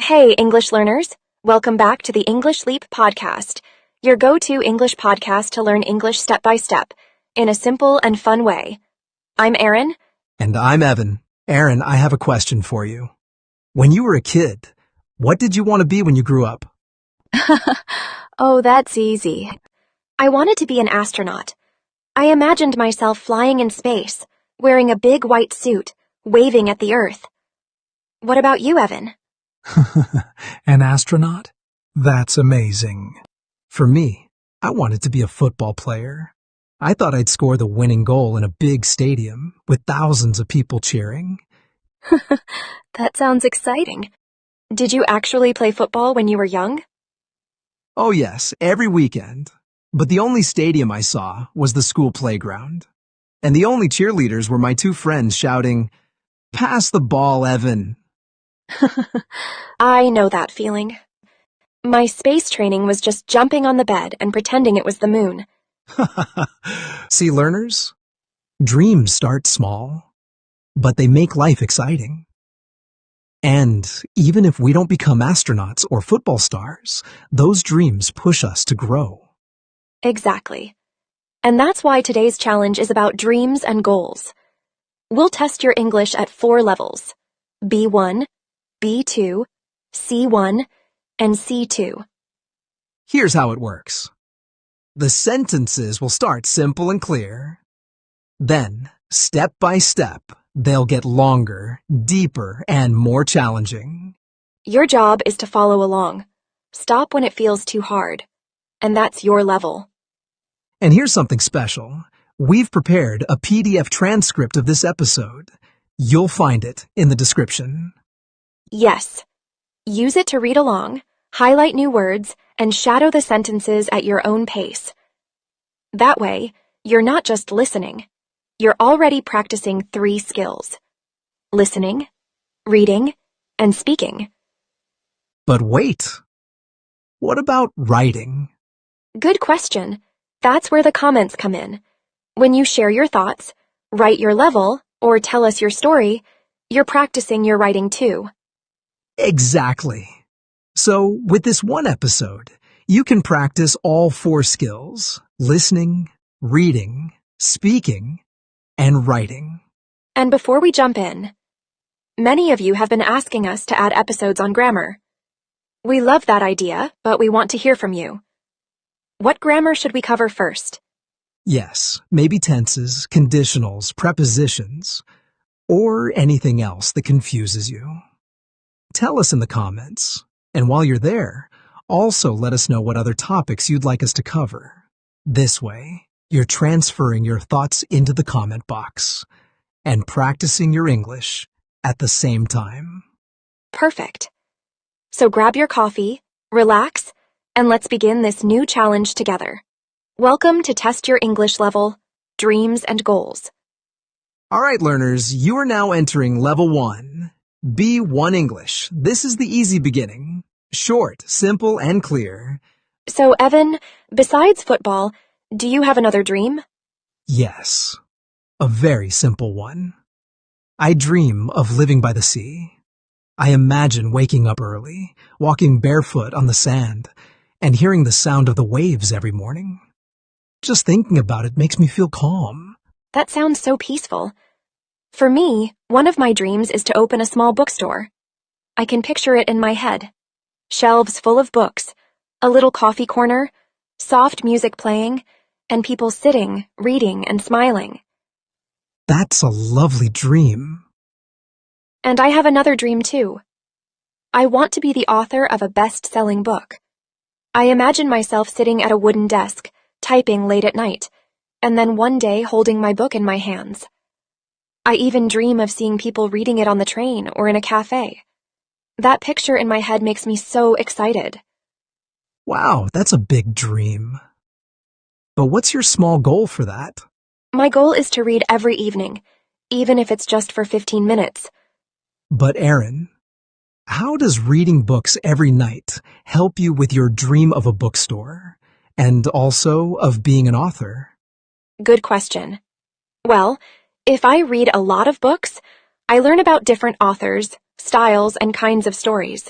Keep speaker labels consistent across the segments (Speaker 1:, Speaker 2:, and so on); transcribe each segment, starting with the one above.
Speaker 1: Hey, English learners! Welcome back to the English Leap podcast, your go-to English podcast to learn English step by step, in a simple and fun way. I'm Erin.
Speaker 2: And I'm Evan. Erin, I have a question for you. When you were a kid, what did you want to be when you grew up?
Speaker 1: Oh, that's easy. I wanted to be an astronaut. I imagined myself flying in space, wearing a big white suit, waving at the Earth. What about you, Evan?
Speaker 2: An astronaut? That's amazing. For me, I wanted to be a football player. I thought I'd score the winning goal in a big stadium with thousands of people cheering.
Speaker 1: That sounds exciting. Did you actually play football when you were young?
Speaker 2: Oh yes, every weekend. But the only stadium I saw was the school playground. And the only cheerleaders were my two friends shouting, "Pass the ball, Evan."
Speaker 1: I know that feeling. My space training was just jumping on the bed and pretending it was the moon.
Speaker 2: See, learners? Dreams start small, but they make life exciting. And even if we don't become astronauts or football stars, those dreams push us to grow.
Speaker 1: Exactly. And that's why today's challenge is about dreams and goals. We'll test your English at 4 levels: B1, B2, C1, and C2.
Speaker 2: Here's how it works. The sentences will start simple and clear. Then, step by step, they'll get longer, deeper, and more challenging.
Speaker 1: Your job is to follow along. Stop when it feels too hard. And that's your level.
Speaker 2: And here's something special. We've prepared a PDF transcript of this episode. You'll find it in the description.
Speaker 1: Yes. Use it to read along, highlight new words, and shadow the sentences at your own pace. That way, you're not just listening. You're already practicing 3 skills: listening, reading, and speaking.
Speaker 2: But wait. What about writing?
Speaker 1: Good question. That's where the comments come in. When you share your thoughts, write your level, or tell us your story, you're practicing your writing too.
Speaker 2: Exactly. So, with this one episode, you can practice all 4 skills: listening, reading, speaking, and writing.
Speaker 1: And before we jump in, many of you have been asking us to add episodes on grammar. We love that idea, but we want to hear from you. What grammar should we cover first?
Speaker 2: Yes, maybe tenses, conditionals, prepositions, or anything else that confuses you. Tell us in the comments, and while you're there, also let us know what other topics you'd like us to cover. This way, you're transferring your thoughts into the comment box and practicing your English at the same time.
Speaker 1: Perfect. So grab your coffee, relax, and let's begin this new challenge together. Welcome to Test Your English Level, Dreams and Goals.
Speaker 2: All right, learners, you are now entering Level 1, B1 English. This is the easy beginning. Short, simple, and clear.
Speaker 1: So, Evan, besides football, do you have another dream?
Speaker 2: Yes, a very simple one. I dream of living by the sea. I imagine waking up early, walking barefoot on the sand, and hearing the sound of the waves every morning. Just thinking about it makes me feel calm.
Speaker 1: That sounds so peaceful. For me, one of my dreams is to open a small bookstore. I can picture it in my head. Shelves full of books, a little coffee corner, soft music playing, and people sitting, reading, and smiling.
Speaker 2: That's a lovely dream.
Speaker 1: And I have another dream too. I want to be the author of a best-selling book. I imagine myself sitting at a wooden desk, typing late at night, and then one day holding my book in my hands. I even dream of seeing people reading it on the train or in a cafe. That picture in my head makes me so excited.
Speaker 2: Wow, that's a big dream. But what's your small goal for that?
Speaker 1: My goal is to read every evening, even if it's just for 15 minutes.
Speaker 2: But Erin, how does reading books every night help you with your dream of a bookstore and also of being an author?
Speaker 1: Good question. Well, if I read a lot of books, I learn about different authors, styles, and kinds of stories.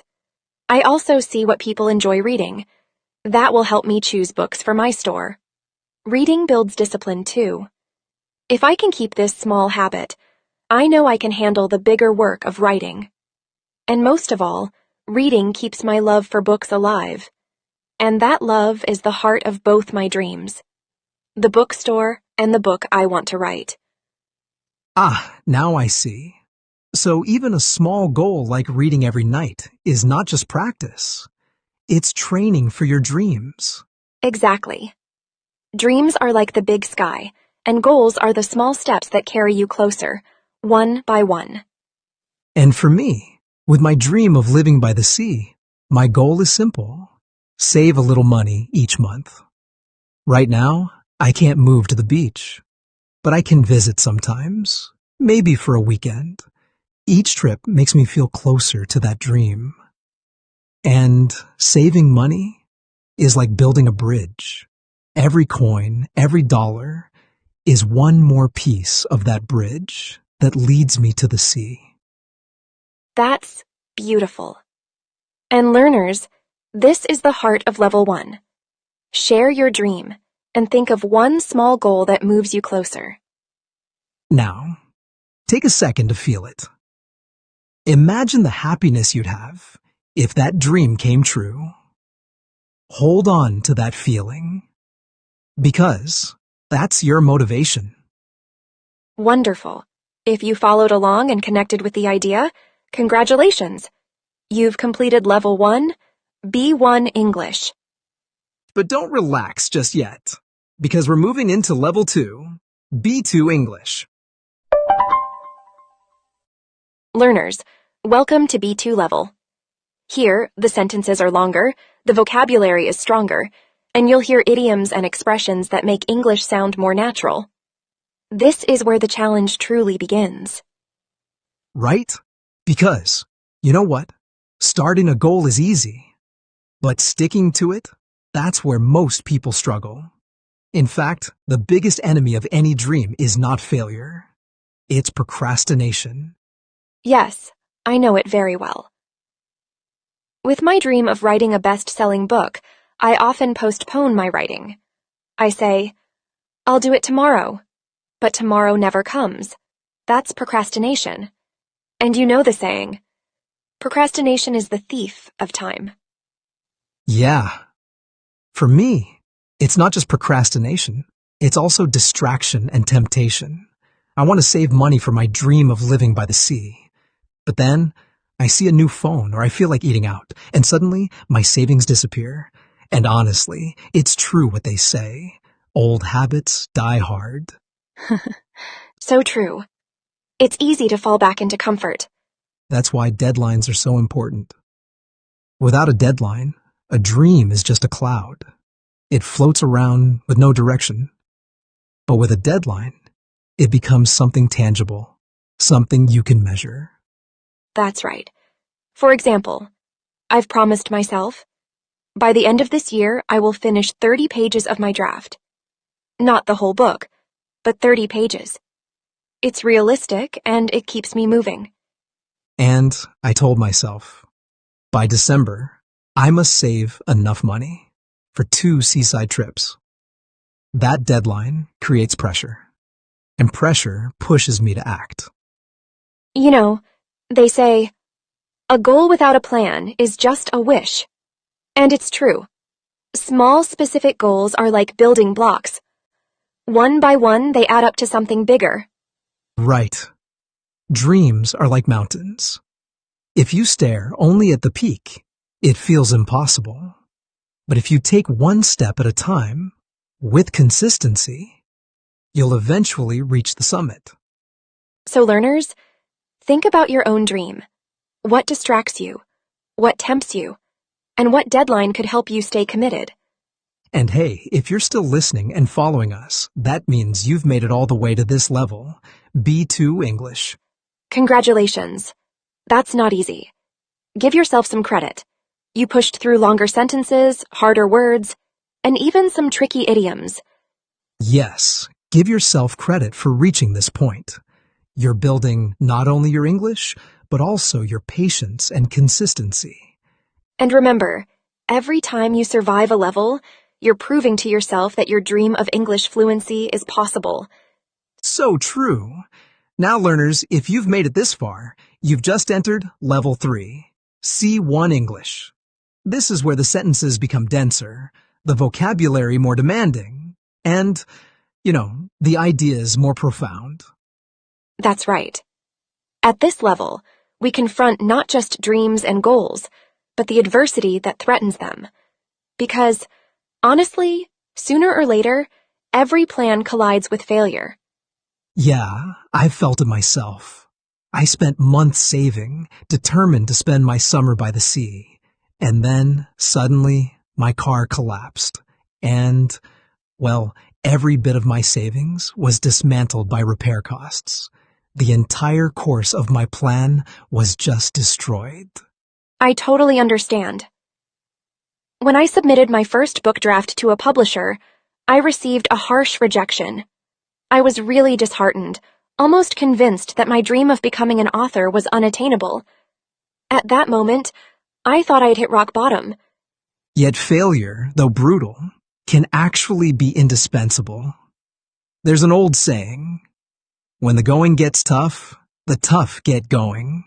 Speaker 1: I also see what people enjoy reading. That will help me choose books for my store. Reading builds discipline too. If I can keep this small habit, I know I can handle the bigger work of writing. And most of all, reading keeps my love for books alive. And that love is the heart of both my dreams. The bookstore and the book I want to write.
Speaker 2: Ah, now I see. So even a small goal like reading every night is not just practice. It's training for your dreams.
Speaker 1: Exactly. Dreams are like the big sky, and goals are the small steps that carry you closer, one by one.
Speaker 2: And for me, with my dream of living by the sea, my goal is simple. Save a little money each month. Right now, I can't move to the beach, but I can visit sometimes, maybe for a weekend. Each trip makes me feel closer to that dream. And saving money is like building a bridge. Every coin, every dollar is one more piece of that bridge that leads me to the sea.
Speaker 1: That's beautiful. And learners, this is the heart of Level 1. Share your dream and think of one small goal that moves you closer.
Speaker 2: Now, take a second to feel it. Imagine the happiness you'd have if that dream came true. Hold on to that feeling, because that's your motivation.
Speaker 1: Wonderful. If you followed along and connected with the idea, congratulations. You've completed Level 1, B1 English.
Speaker 2: But don't relax just yet, because we're moving into Level 2, B2 English.
Speaker 1: Learners, welcome to B2 level. Here, the sentences are longer, the vocabulary is stronger, and you'll hear idioms and expressions that make English sound more natural. This is where the challenge truly begins.
Speaker 2: Right? Because, you know what? Starting a goal is easy, but sticking to it, that's where most people struggle. In fact, the biggest enemy of any dream is not failure. It's procrastination.
Speaker 1: Yes, I know it very well. With my dream of writing a best-selling book, I often postpone my writing. I say, I'll do it tomorrow, but tomorrow never comes. That's procrastination. And you know the saying, procrastination is the thief of time.
Speaker 2: Yeah. For me, it's not just procrastination. It's also distraction and temptation. I want to save money for my dream of living by the sea. But then, I see a new phone or I feel like eating out, and suddenly my savings disappear. And honestly, it's true what they say. Old habits die hard.
Speaker 1: So true. It's easy to fall back into comfort.
Speaker 2: That's why deadlines are so important. Without a deadline, a dream is just a cloud. It floats around with no direction. But with a deadline, it becomes something tangible, something you can measure.
Speaker 1: That's right. For example, I've promised myself, by the end of this year, I will finish 30 pages of my draft. Not the whole book, but 30 pages. It's realistic and it keeps me moving.
Speaker 2: And I told myself, by December, I must save enough money for 2 seaside trips. That deadline creates pressure, and pressure pushes me to act.
Speaker 1: You know, they say, a goal without a plan is just a wish. And it's true. Small, specific goals are like building blocks. One by one, they add up to something bigger.
Speaker 2: Right. Dreams are like mountains. If you stare only at the peak, it feels impossible. But if you take one step at a time, with consistency, you'll eventually reach the summit.
Speaker 1: So learners, think about your own dream. What distracts you? What tempts you? And what deadline could help you stay committed?
Speaker 2: And hey, if you're still listening and following us, that means you've made it all the way to this level, B2 English.
Speaker 1: Congratulations. That's not easy. Give yourself some credit. You pushed through longer sentences, harder words, and even some tricky idioms.
Speaker 2: Yes, give yourself credit for reaching this point. You're building not only your English, but also your patience and consistency.
Speaker 1: And remember, every time you survive a level, you're proving to yourself that your dream of English fluency is possible.
Speaker 2: So true. Now, learners, if you've made it this far, you've just entered Level 3, C1 English. This is where the sentences become denser, the vocabulary more demanding, and, the ideas more profound.
Speaker 1: That's right. At this level, we confront not just dreams and goals, but the adversity that threatens them. Because, honestly, sooner or later, every plan collides with failure.
Speaker 2: Yeah, I've felt it myself. I spent months saving, determined to spend my summer by the sea. And then, suddenly, my car collapsed. And, well, every bit of my savings was dismantled by repair costs. The entire course of my plan was just destroyed.
Speaker 1: I totally understand. When I submitted my first book draft to a publisher, I received a harsh rejection. I was really disheartened, almost convinced that my dream of becoming an author was unattainable. At that moment, I thought I'd hit rock bottom.
Speaker 2: Yet failure, though brutal, can actually be indispensable. There's an old saying, when the going gets tough, the tough get going.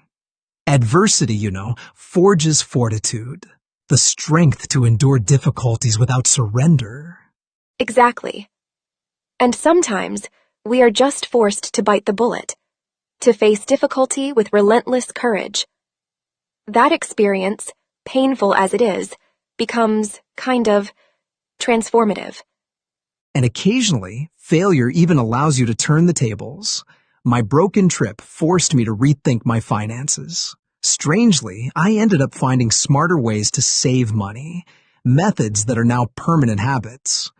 Speaker 2: Adversity, forges fortitude, the strength to endure difficulties without surrender.
Speaker 1: Exactly. And sometimes, we are just forced to bite the bullet, to face difficulty with relentless courage. That experience, painful as it is, becomes kind of transformative.
Speaker 2: And occasionally, failure even allows you to turn the tables. My broken trip forced me to rethink my finances. Strangely, I ended up finding smarter ways to save money, methods that are now permanent habits.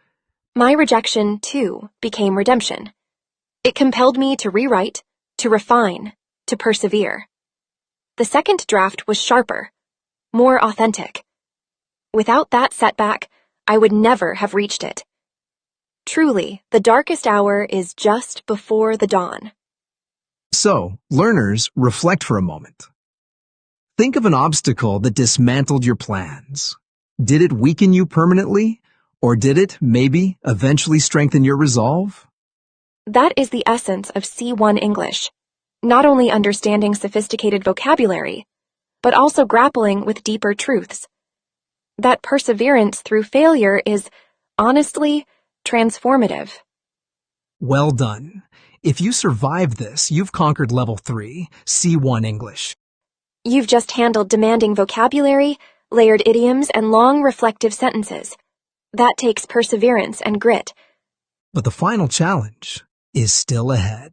Speaker 1: My rejection, too, became redemption. It compelled me to rewrite, to refine, to persevere. The second draft was sharper, more authentic. Without that setback, I would never have reached it. Truly, the darkest hour is just before the dawn.
Speaker 2: So, learners, reflect for a moment. Think of an obstacle that dismantled your plans. Did it weaken you permanently? Or did it, maybe, eventually strengthen your resolve?
Speaker 1: That is the essence of C1 English. Not only understanding sophisticated vocabulary, but also grappling with deeper truths. That perseverance through failure is, honestly, transformative.
Speaker 2: Well done. If you survived this, you've conquered Level 3, C1 English.
Speaker 1: You've just handled demanding vocabulary, layered idioms, and long reflective sentences. That takes perseverance and grit.
Speaker 2: But the final challenge is still ahead.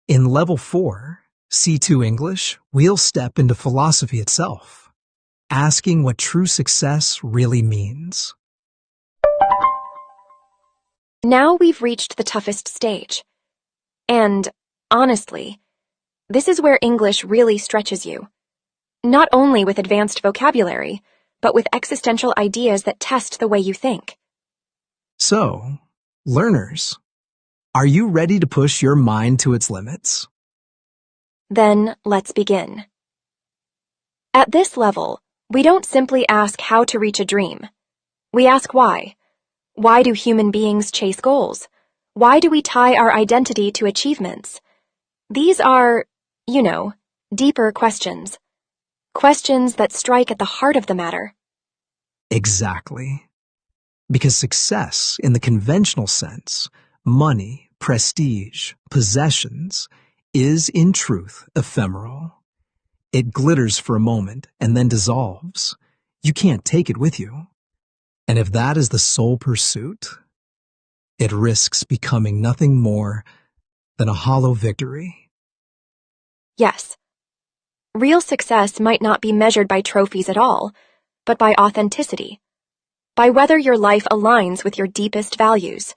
Speaker 2: In Level 4, C2 English, we'll step into philosophy itself, asking what true success really means.
Speaker 1: Now we've reached the toughest stage. And, honestly, this is where English really stretches you. Not only with advanced vocabulary, but with existential ideas that test the way you think.
Speaker 2: So, learners, are you ready to push your mind to its limits?
Speaker 1: Then let's begin. At this level, we don't simply ask how to reach a dream. We ask why. Why do human beings chase goals? Why do we tie our identity to achievements? These are, deeper questions. Questions that strike at the heart of the matter.
Speaker 2: Exactly. Because success, in the conventional sense, money, prestige, possessions, is in truth ephemeral. It glitters for a moment and then dissolves. You can't take it with you. And if that is the sole pursuit, it risks becoming nothing more than a hollow victory.
Speaker 1: Yes. Real success might not be measured by trophies at all, but by authenticity, by whether your life aligns with your deepest values.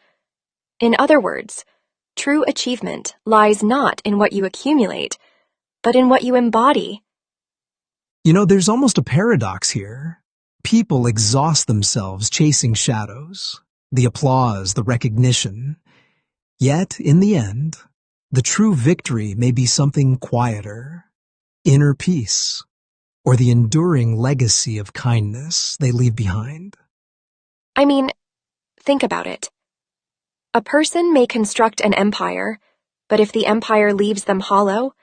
Speaker 1: In other words, true achievement lies not in what you accumulate, but in what you embody.
Speaker 2: There's almost a paradox here. People exhaust themselves chasing shadows, the applause, the recognition. Yet, in the end, the true victory may be something quieter, inner peace, or the enduring legacy of kindness they leave behind?
Speaker 1: I mean, think about it. A person may construct an empire, but if the empire leaves them hollow,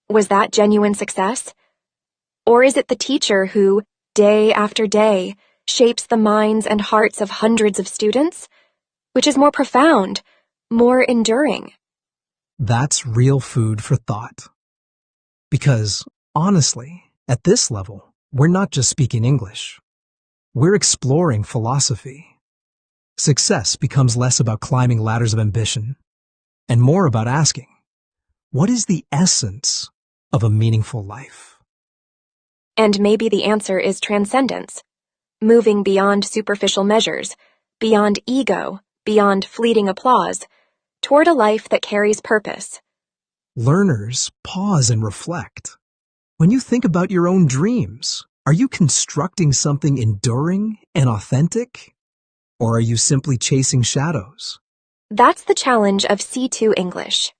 Speaker 1: was that genuine success? Or is it the teacher who, day after day, shapes the minds and hearts of hundreds of students? Which is more profound, more enduring?
Speaker 2: That's real food for thought. Because, honestly, at this level, we're not just speaking English. We're exploring philosophy. Success becomes less about climbing ladders of ambition and more about asking, what is the essence of a meaningful life?
Speaker 1: And maybe the answer is transcendence, moving beyond superficial measures, beyond ego, beyond fleeting applause, toward a life that carries purpose.
Speaker 2: Learners, pause and reflect. When you think about your own dreams, are you constructing something enduring and authentic? Or are you simply chasing shadows?
Speaker 1: That's the challenge of C2 English.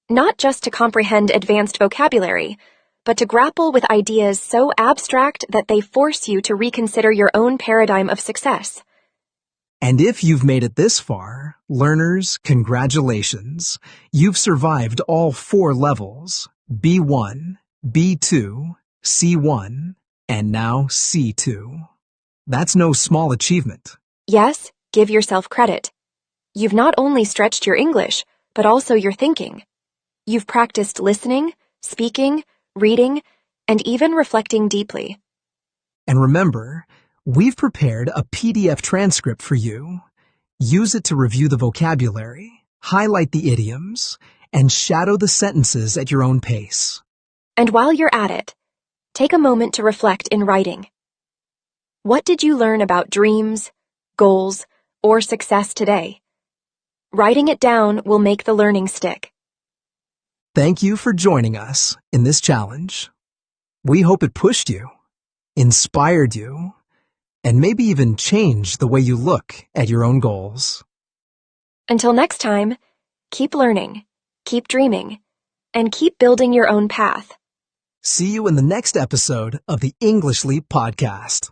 Speaker 1: Not just to comprehend advanced vocabulary, but to grapple with ideas so abstract that they force you to reconsider your own paradigm of success.
Speaker 2: And if you've made it this far, learners, congratulations. You've survived all 4 levels, B1, B2, C1, and now C2. That's no small achievement.
Speaker 1: Yes, give yourself credit. You've not only stretched your English, but also your thinking. You've practiced listening, speaking, reading, and even reflecting deeply.
Speaker 2: And remember, we've prepared a PDF transcript for you. Use it to review the vocabulary, highlight the idioms, and shadow the sentences at your own pace.
Speaker 1: And while you're at it, take a moment to reflect in writing. What did you learn about dreams, goals, or success today? Writing it down will make the learning stick.
Speaker 2: Thank you for joining us in this challenge. We hope it pushed you, inspired you, and maybe even changed the way you look at your own goals.
Speaker 1: Until next time, keep learning, keep dreaming, and keep building your own path.
Speaker 2: See you in the next episode of the English Leap podcast.